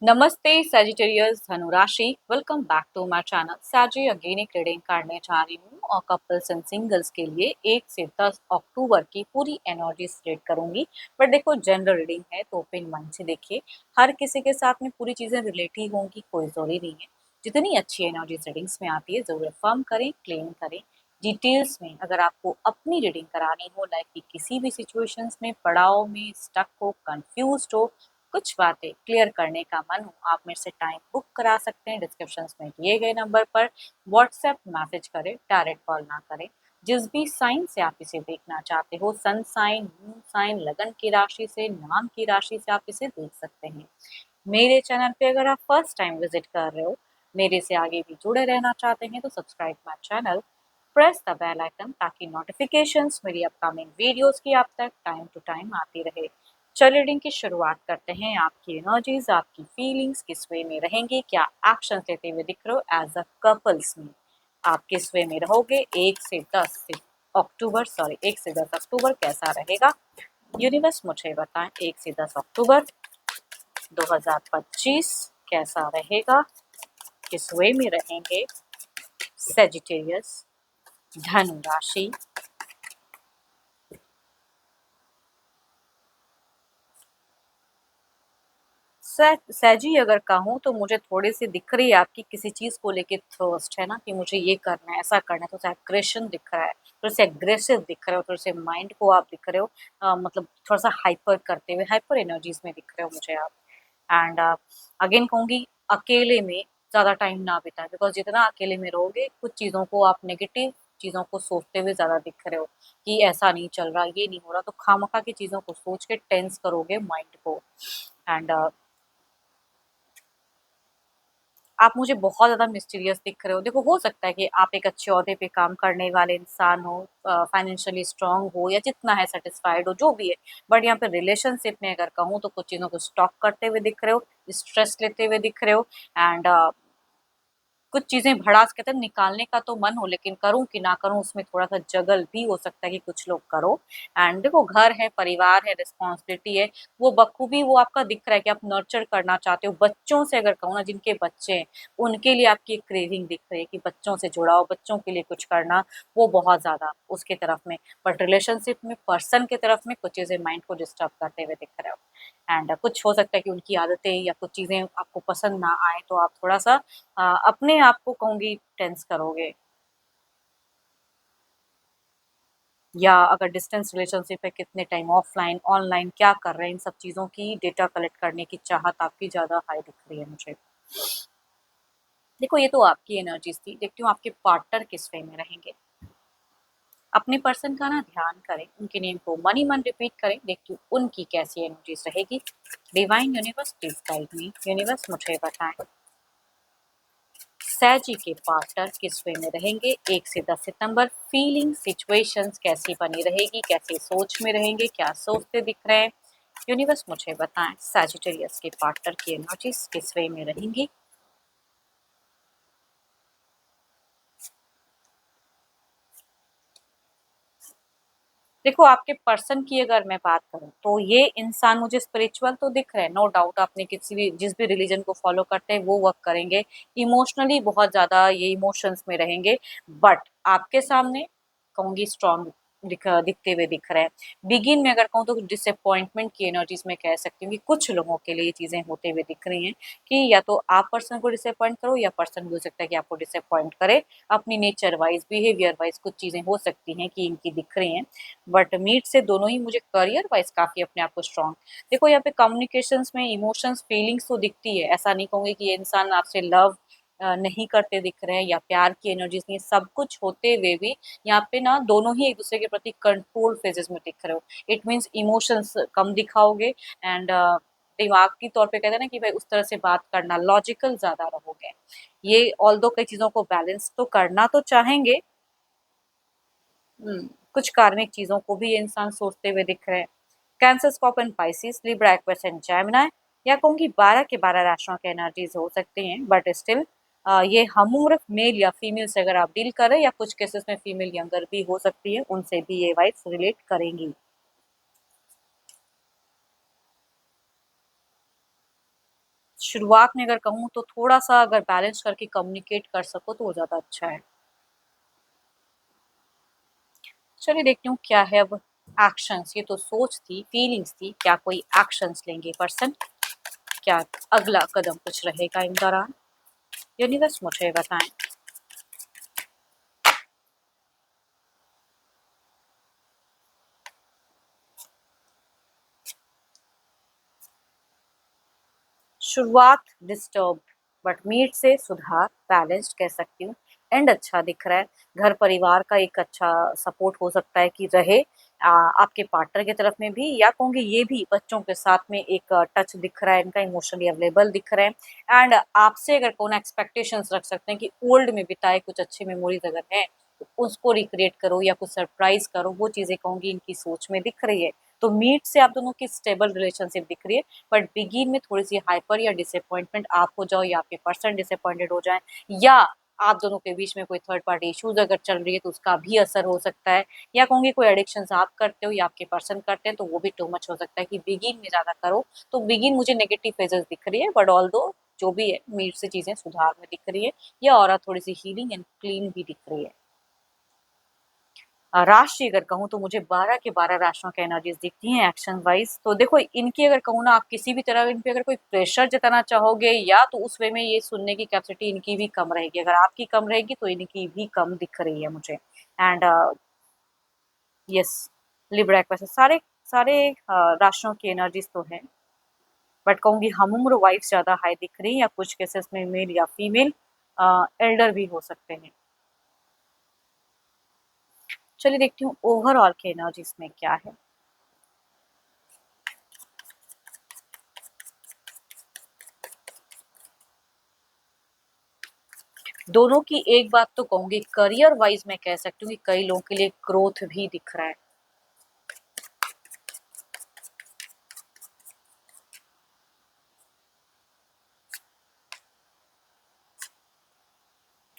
नमस्ते सजिटेरियस धनुराशि। Welcome back to my channel. सैजी अगेन एक रीडिंग करने जा रही हूँ और कपल्स एंड सिंगल्स के लिए 1 से 10 अक्टूबर की पूरी एनर्जी स्प्रेड करूंगी। पर देखो, जनरल रीडिंग है तो ओपन माइंड से देखिए। हर किसी के साथ में पूरी चीजें रिलेट ही होंगी, कोई जरूरी नहीं है। जितनी अच्छी एनर्जी रीडिंग्स में आती है जरूर अफर्म करें, क्लेम करें। डिटेल्स में अगर आपको अपनी रीडिंग करानी हो, लाइक कि किसी भी सिचुएशंस में पड़ाव में स्टक हो, कंफ्यूज हो, कुछ बातें क्लियर करने का मन हो, आप मेरे से टाइम बुक करा सकते हैं। डिस्क्रिप्शन में दिए गए नंबर पर व्हाट्सएप मैसेज करें, डायरेक्ट कॉल ना करें। जिस भी साइन से आप इसे देखना चाहते हो, सन साइन, मून साइन, लगन की राशि से, नाम की राशि से आप इसे देख सकते हैं। मेरे चैनल पे अगर आप फर्स्ट टाइम विजिट कर रहे हो, मेरे से आगे भी जुड़े रहना चाहते हैं तो subscribe my channel, press the bell icon ताकि नोटिफिकेशंस मेरी अपकमिंग वीडियोस की आप तक टाइम टू टाइम आती रहे। चलिए रीडिंग की शुरुआत करते हैं। आपकी एनर्जीज, आपकी फीलिंग्स किस वे में रहेंगे, क्या एक्शन लेते हुए दिख रहे हो एज अ कपल्स में, आप किस वे में रहोगे। 1 से 10 अक्टूबर कैसा रहेगा, यूनिवर्स मुझे बताएं। 1 से 10 अक्टूबर 2025 कैसा रहेगा, किस वे में रहेंगे सेजिटेरियस धनु राशि। सैजी अगर कहूँ तो मुझे थोड़ी सी दिख रही है आपकी किसी चीज को लेके थर्स्ट है ना, कि मुझे ये करना है, ऐसा करना है। तो एग्रेशन दिख रहा है, थोड़े से एग्रेसिव दिख रहे हो, थोड़े से माइंड को आप दिख रहे हो, मतलब थोड़ा सा हाइपर करते हुए, हाइपर एनर्जीज में दिख रहे हो मुझे आप। एंड अगेन कहूंगी, अकेले में ज्यादा टाइम ना बिताएं, बिकॉज जितना अकेले में रहोगे कुछ चीजों को आप नेगेटिव चीजों को सोचते हुए ज्यादा दिख रहे हो, कि ऐसा नहीं चल रहा, ये नहीं हो रहा, तो खामखा की चीजों को सोच के टेंस करोगे माइंड को। एंड आप मुझे बहुत ज़्यादा मिस्टीरियस दिख रहे हो। देखो, हो सकता है कि आप एक अच्छे ओहदे पे काम करने वाले इंसान हो, फाइनेंशियली स्ट्रांग हो, या जितना है सेटिस्फाइड हो, जो भी है। बट यहाँ पे रिलेशनशिप में अगर कहूँ तो कुछ चीज़ों को स्टॉक करते हुए दिख रहे हो, स्ट्रेस लेते हुए दिख रहे हो। एंड कुछ चीज़ें भड़ास कहते हैं निकालने का तो मन हो, लेकिन करूँ कि ना करूँ उसमें थोड़ा-सा जगल भी हो सकता है कि कुछ लोग करो। एंड देखो, घर है, परिवार है, रिस्पॉन्सिबिलिटी है, वो बखूबी वो आपका दिख रहा है कि आप नर्चर करना चाहते हो। बच्चों से अगर कहूँ ना, जिनके बच्चे हैं, उनके लिए आपकी एक क्रेविंग दिख रही है कि बच्चों से जुड़ाव, बच्चों के लिए कुछ करना, वो बहुत ज़्यादा उसके तरफ में। बट रिलेशनशिप में पर्सन की तरफ में कुछ चीज़ें माइंड को डिस्टर्ब करते हुए दिख रहे हो। एंड कुछ हो सकता है कि उनकी आदतें या कुछ चीज़ें आपको पसंद ना आए, तो आप थोड़ा-सा अपने आप को कहूँगी टेंस करोगे। या अगर डिस्टेंस रिलेशनशिप है, कितने टाइम ऑफलाइन, ऑनलाइन क्या कर रहे हैं, इन सब चीज़ों की डेटा कलेक्ट करने की चाहत आपकी ज़्यादा हाई दिख रही है मुझे। देखो, ये तो आपकी एनर्जीज थी, देखती हूँ आपके पार्टनर किस वे में रहेंगे। अपने पर्सन का ना ध्यान करें, उनके नेम को मन ही मन रिपीट करें, देखती हूँ उनकी कैसी एनर्जीज रहेगी। Divine universe please guide me. Universe मुझे बताएं, सैजी के पार्टनर किस वे में रहेंगे। 1 से 10 सितंबर फीलिंग सिचुएशंस कैसी बनी रहेगी, कैसे सोच में रहेंगे, क्या सोचते दिख रहे हैं। यूनिवर्स मुझे बताएं, सैजिटेरियस के पार्टनर की एनर्जीज किस वे में रहेंगी। देखो, आपके पर्सन की अगर मैं बात करूं तो ये इंसान मुझे स्पिरिचुअल तो दिख रहे हैं, नो डाउट। आपने किसी भी जिस भी रिलीजन को फॉलो करते हैं वो वर्क करेंगे। इमोशनली बहुत ज्यादा ये इमोशंस में रहेंगे। बट आपके सामने कहूंगी स्ट्रांग दिखते हुए दिख रहे हैं। बिगिन में अगर कहूँ तो डिसअपॉइंटमेंट की एनर्जीज में कह सकती हूँ कि कुछ लोगों के लिए ये चीजें होते हुए दिख रही हैं, कि या तो आप पर्सन को डिसअपॉइंट करो या पर्सन भी हो सकता है कि आपको डिसअपॉइंट करे। अपनी नेचर वाइज, बिहेवियर वाइज कुछ चीजें हो सकती हैं कि इनकी दिख रही हैं। बट मीट से दोनों ही मुझे करियर वाइज काफी अपने आप को स्ट्रांग। देखो, यहाँ पे कम्युनिकेशंस में इमोशंस, फीलिंग्स तो दिखती है, ऐसा नहीं कहूंगी कि ये इंसान आपसे लव नहीं करते दिख रहे हैं या प्यार की एनर्जीज नहीं, सब कुछ होते हुए भी यहाँ पे ना दोनों ही एक दूसरे के प्रति कंट्रोल फेजेस में दिख रहे हो। इट मीन्स इमोशंस कम दिखाओगे। एंड दिमाग की तौर पे कहते हैं ना कि भाई उस तरह से बात करना, लॉजिकल ज्यादा रहोगे। ये ऑल दो कई चीजों को बैलेंस तो करना तो चाहेंगे। कुछ कार्मिक चीजों को भी ये इंसान सोचते हुए दिख रहे हैं। Cancer, scorpion, Pisces, Libra, Aquarius and Gemini, या कहूंगी 12 के 12 राशियों के एनर्जीज हो सकती हैं। बट स्टिल ये हमउम्र मेल या फीमेल से अगर आप डील करें, या कुछ केसेस में फीमेल यंगर भी हो सकती है, उनसे भी ये वाइब्स रिलेट करेंगी। शुरुआत में अगर कहूँ तो थोड़ा-सा अगर बैलेंस करके कम्युनिकेट कर सको तो वो ज़्यादा अच्छा है। चलिए देखती हूँ क्या है अब एक्शंस। ये तो सोच थी, फीलिंग्स थी, क्या कोई एक्शंस लेंगे पर्सन? क्या अगला कदम कुछ रहेगा इन दौरान? यूनिवर्स मुझे बताएँ। शुरुआत डिस्टर्ब्ड बट मीट से सुधार, बैलेंस्ड कह सकती हूँ। एंड अच्छा दिख रहा है। घर परिवार का एक अच्छा सपोर्ट हो सकता है कि रहे आपके पार्टनर की तरफ में भी, या कहूँगी ये भी बच्चों के साथ में एक टच दिख रहा है, इनका इमोशनली अवेलेबल दिख रहे हैं। एंड आपसे अगर कौन एक्सपेक्टेशंस रख सकते हैं कि ओल्ड में बिताए कुछ अच्छी मेमोरीज अगर हैं तो उसको रिक्रिएट करो या कुछ सरप्राइज करो, वो चीज़ें कहूँगी इनकी सोच में दिख रही है। तो मीट से आप दोनों की स्टेबल रिलेशनशिप दिख रही है। बट बिगिन में थोड़ी-सी हाइपर या डिसअपॉइंटमेंट आप हो जाओ या आपके पर्सन डिसअपॉइंटेड हो जाएँ, या आप दोनों के बीच में कोई थर्ड पार्टी इश्यूज़ अगर चल रही है तो उसका भी असर हो सकता है। या कहूँगी कोई एडिक्शंस आप करते हो या आपके पर्सन करते हैं तो वो भी टू मच हो सकता है कि बिगिन में ज़्यादा करो। तो बिगिन मुझे नेगेटिव फेजेज़ दिख रही है, बट ऑल्दो जो भी है मीट से चीज़ें सुधार में दिख रही है। या ऑरा थोड़ी-सी हीलिंग एंड क्लीन भी दिख रही है। राशि अगर कहूँ तो मुझे 12 के 12 राशियों की एनर्जीज़ दिखती हैं एक्शन वाइज़। तो देखो इनकी अगर कहूँ ना, आप किसी भी तरह इन पे अगर कोई प्रेशर जताना चाहोगे या तो उस वे में ये सुनने की कैपेसिटी इनकी भी कम रहेगी। अगर आपकी कम रहेगी तो इनकी भी कम दिख रही है मुझे। एंड येस, लिब्रा एक्वेरियस सारे सारे राशियों की एनर्जीज़ तो हैं। बट कहूँगी हम उम्र वाइज़ ज़्यादा हाई दिख रही हैं, या कुछ केसेस में मेल या फीमेल एल्डर भी हो सकते हैं। चलिए देखती हूँ ओवरऑल की एनर्जीज़ में क्या है। दोनों की एक बात तो कहूँगी, करियर वाइज़ मैं कह सकती हूँ कि कई लोगों के लिए ग्रोथ भी दिख रहा है।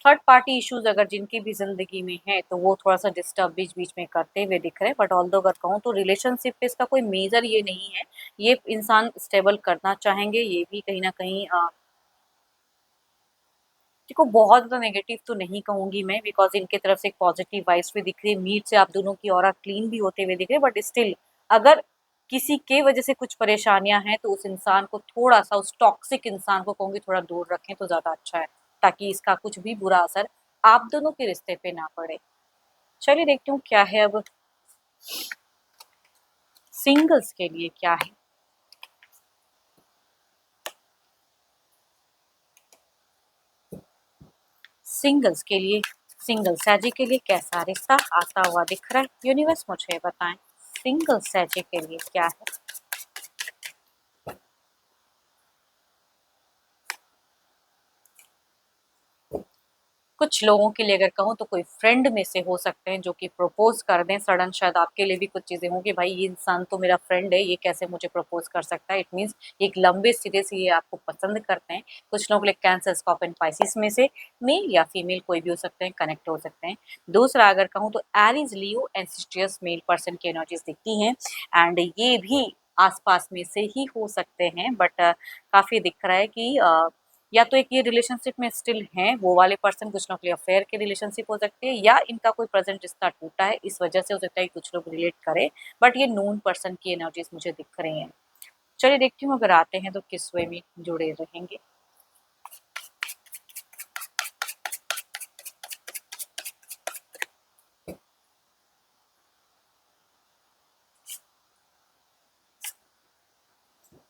थर्ड पार्टी इश्यूज़ अगर जिनकी भी ज़िंदगी में है तो वो थोड़ा-सा डिस्टर्ब बीच-बीच में करते हुए दिख रहे हैं। बट ऑल्दो अगर कहूँ तो रिलेशनशिप पे इसका कोई मेजर ये नहीं है। ये इंसान स्टेबल करना चाहेंगे, ये भी कहीं न कहीं देखो बहुत ज़्यादा नेगेटिव तो नहीं कहूँगी मैं, बिकॉज़ इनके तरफ से एक पॉजिटिव वाइब्स भी दिख रही है। मीट से आप दोनों की ऑरा क्लीन भी होते हुए दिख रहे हैं, बट स्टिल अगर किसी के वजह से कुछ परेशानियाँ हैं तो उस इंसान को थोड़ा-सा, उस टॉक्सिक इंसान को कहूँगी थोड़ा दूर रखें तो ज़्यादा अच्छा है, ताकि इसका कुछ भी बुरा असर आप दोनों के रिश्ते पे ना पड़े। चलिए देखती हूँ क्या है अब सिंगल्स के लिए क्या है? सिंगल्स के लिए, सिंगल सैजी के लिए कैसा रिश्ता आता हुआ दिख रहा है? यूनिवर्स मुझे बताएँ, सिंगल सैजी के लिए क्या है? कुछ लोगों के लिए अगर कहूँ तो कोई फ्रेंड में से हो सकते हैं जो कि प्रपोज़ कर दें सडन। शायद आपके लिए भी कुछ चीज़ें हों कि भाई ये इंसान तो मेरा फ्रेंड है, ये कैसे मुझे प्रपोज़ कर सकता है। इट मीन्स एक लंबे सिरे से ये आपको पसंद करते हैं। कुछ लोगों के लिए कैंसर, स्कॉर्पियन, पाइसेस में से मेल या फीमेल कोई भी हो सकते हैं, कनेक्ट हो सकते हैं। दूसरा अगर कहूँ तो Aries, Leo and Sagittarius male person की एनर्जीज़ दिखती हैं। एंड ये भी आस-पास में से ही हो सकते हैं, बट काफ़ी दिख रहा है कि या तो एक ये रिलेशनशिप में स्टिल हैं, वो वाले पर्सन कुछ लोगों के लिए अफेयर के रिलेशनशिप हो सकती है, या इनका कोई प्रेज़ेंट रिश्ता टूटा है, इस वजह से हो सकता है कि कुछ लोग रिलेट करें, बट ये नोन पर्सन की एनर्जीज़ मुझे दिख रही हैं। चलिए देखती हूँ अगर आते हैं तो किस वे में जुड़े रहेंगे।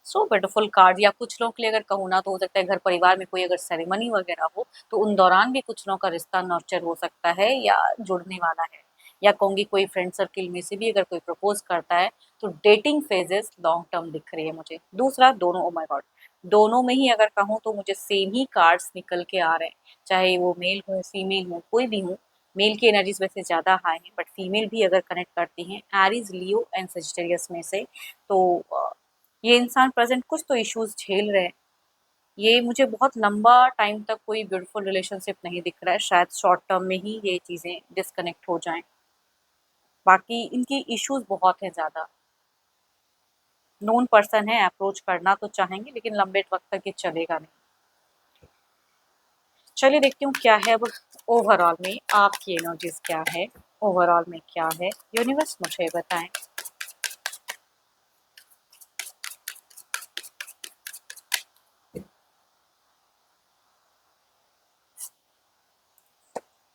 So beautiful card. या कुछ लोगों के लिए अगर कहूँ ना तो हो सकता है घर परिवार में कोई अगर सेरेमनी वगैरह हो तो उन दौरान भी कुछ लोगों का रिश्ता नर्चर हो सकता है या जुड़ने वाला है। या कहूँगी कोई फ्रेंड सर्किल में से भी अगर कोई प्रपोज करता है तो डेटिंग फेजेस लॉन्ग टर्म दिख रही है मुझे। दूसरा दोनों, ओ माय गॉड, दोनों में ही अगर कहूँ तो मुझे सेम ही कार्ड्स निकल के आ रहे हैं, चाहे वो मेल हो फीमेल हो कोई भी हो। मेल की एनर्जीज वैसे ज़्यादा हाई है, बट फीमेल भी अगर कनेक्ट करती हैं एरीज, लियो एंड सजिटेरियस में से, तो ये इंसान प्रेज़ेंट कुछ तो इश्यूज़ झेल रहे हैं। ये मुझे बहुत लंबा टाइम तक कोई ब्यूटीफुल रिलेशनशिप नहीं दिख रहा है, शायद शॉर्ट टर्म में ही ये चीज़ें डिस्कनेक्ट हो जाएँ। बाकी इनकी इश्यूज़ बहुत हैं ज़्यादा। नोन पर्सन है, अप्रोच करना तो चाहेंगे लेकिन लंबे वक्त तक ये चलेगा नहीं। चलिए देखती हूँ क्या है अब ओवरऑल में आपकी एनर्जीज क्या है, ओवरऑल में क्या है, यूनिवर्स मुझे बताएं।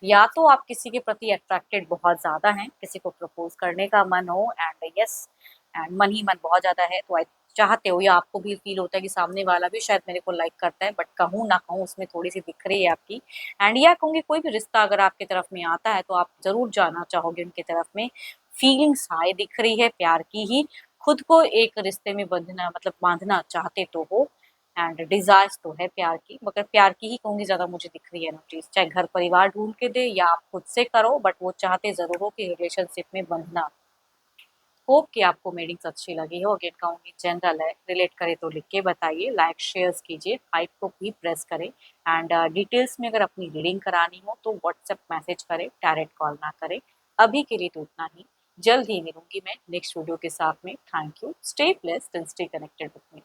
या तो आप किसी के प्रति अट्रैक्टेड बहुत ज़्यादा हैं, किसी को प्रपोज करने का मन हो एंड यस एंड मन ही मन बहुत ज़्यादा है, तो चाहते हो या आपको भी फील होता है कि सामने वाला भी शायद मेरे को लाइक करता है, बट कहूँ ना कहूँ उसमें थोड़ी सी दिख रही है आपकी। एंड या कहूँगी कोई भी रिश्ता अगर आपकी तरफ में आता है तो आप ज़रूर जाना चाहोगे उनकी तरफ में, फीलिंग्स हाई दिख रही है प्यार की ही, खुद को एक रिश्ते में बंधना मतलब बांधना चाहते तो हो एंड डिजायर्स तो है प्यार की, मगर प्यार की ही कहूँगी ज़्यादा मुझे दिख रही है एनर्जीज, चाहे घर परिवार ढूंढ के दे या आप खुद से करो, बट वो चाहते ज़रूर हो कि रिलेशनशिप में बंधना। होप कि आपको मीटिंग्स अच्छी लगी हो। अगेन कहूँगी जनरल है, रिलेट करे तो लिख के बताइए, लाइक शेयर्स कीजिए, हाइप को भी प्रेस करें एंड डिटेल्स में अगर अपनी रीडिंग करानी हो तो व्हाट्सएप मैसेज करें, डायरेक्ट कॉल ना करें। अभी के लिए तो उतना ही, जल्द ही मिलूंगी मैं नेक्स्ट वीडियो के साथ में। Thank you, stay blessed and stay connected with me.